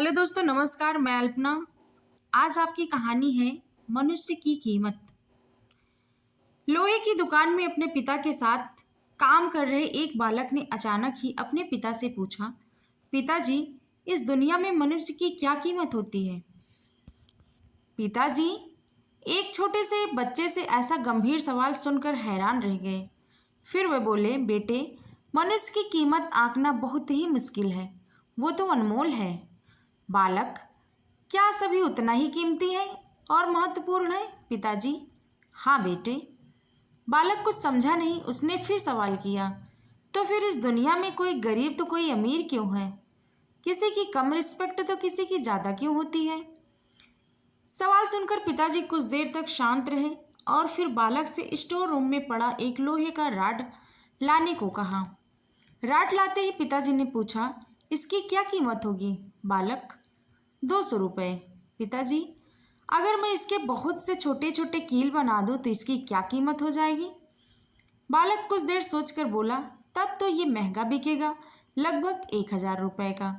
Hello दोस्तों, नमस्कार। मैं अल्पना। आज आपकी कहानी है मनुष्य की कीमत। लोहे की दुकान में अपने पिता के साथ काम कर रहे एक बालक ने अचानक ही अपने पिता से पूछा, पिताजी, इस दुनिया में मनुष्य की क्या कीमत होती है? पिताजी एक छोटे से बच्चे से ऐसा गंभीर सवाल सुनकर हैरान रह गए। फिर वे बोले, बेटे, मनुष्य की कीमत आंकना बहुत ही मुश्किल है। वो तो अनमोल है। बालक, क्या सभी उतना ही कीमती है और महत्वपूर्ण है? पिताजी, हाँ बेटे। बालक कुछ समझा नहीं। उसने फिर सवाल किया, तो फिर इस दुनिया में कोई गरीब तो कोई अमीर क्यों है? किसी की कम रिस्पेक्ट तो किसी की ज़्यादा क्यों होती है? सवाल सुनकर पिताजी कुछ देर तक शांत रहे और फिर बालक से स्टोर रूम में पड़ा एक लोहे का राड लाने को कहा। राड लाते ही पिताजी ने पूछा, इसकी क्या कीमत होगी? बालक, 200 रुपये। पिताजी, अगर मैं इसके बहुत से छोटे छोटे कील बना दूं तो इसकी क्या कीमत हो जाएगी? बालक कुछ देर सोचकर बोला, तब तो ये महंगा बिकेगा, लगभग 1000 रुपये का।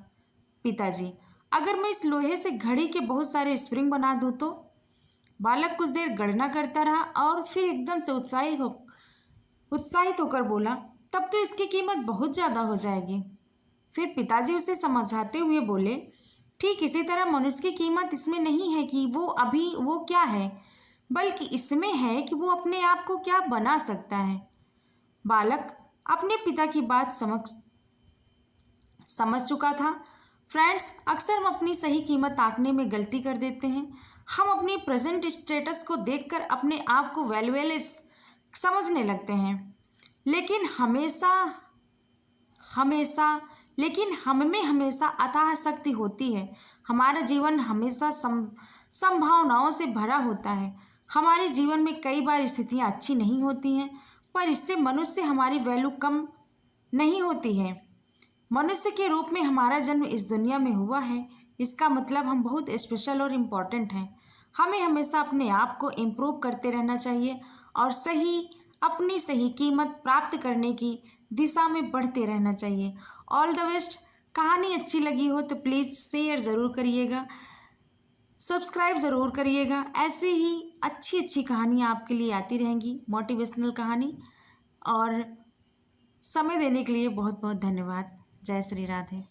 पिताजी, अगर मैं इस लोहे से घड़ी के बहुत सारे स्प्रिंग बना दूं तो? बालक कुछ देर गणना करता रहा और फिर एकदम से उत्साहित होकर बोला, तब तो इसकी कीमत बहुत ज़्यादा हो जाएगी। फिर पिताजी उसे समझाते हुए बोले, ठीक इसी तरह मनुष्य की कीमत इसमें नहीं है कि वो क्या है, बल्कि इसमें है कि वो अपने आप को क्या बना सकता है। बालक अपने पिता की बात समझ चुका था। फ्रेंड्स, अक्सर हम अपनी सही कीमत आंकने में गलती कर देते हैं। हम अपनी प्रेजेंट स्टेटस को देखकर अपने आप को वैल्यूलेस समझने लगते हैं, लेकिन हम में हमेशा अथाह शक्ति होती है। हमारा जीवन हमेशा संभावनाओं से भरा होता है। हमारे जीवन में कई बार स्थितियां अच्छी नहीं होती हैं, पर इससे मनुष्य हमारी वैल्यू कम नहीं होती है। मनुष्य के रूप में हमारा जन्म इस दुनिया में हुआ है, इसका मतलब हम बहुत स्पेशल और इम्पोर्टेंट हैं। हमें हमेशा अपने आप को इम्प्रूव करते रहना चाहिए और अपनी सही कीमत प्राप्त करने की दिशा में बढ़ते रहना चाहिए। All the best. कहानी अच्छी लगी हो तो प्लीज़ शेयर ज़रूर करिएगा, सब्सक्राइब ज़रूर करिएगा। ऐसे ही अच्छी अच्छी कहानियाँ आपके लिए आती रहेंगी, मोटिवेशनल कहानी। और समय देने के लिए बहुत बहुत धन्यवाद। जय श्री राधे।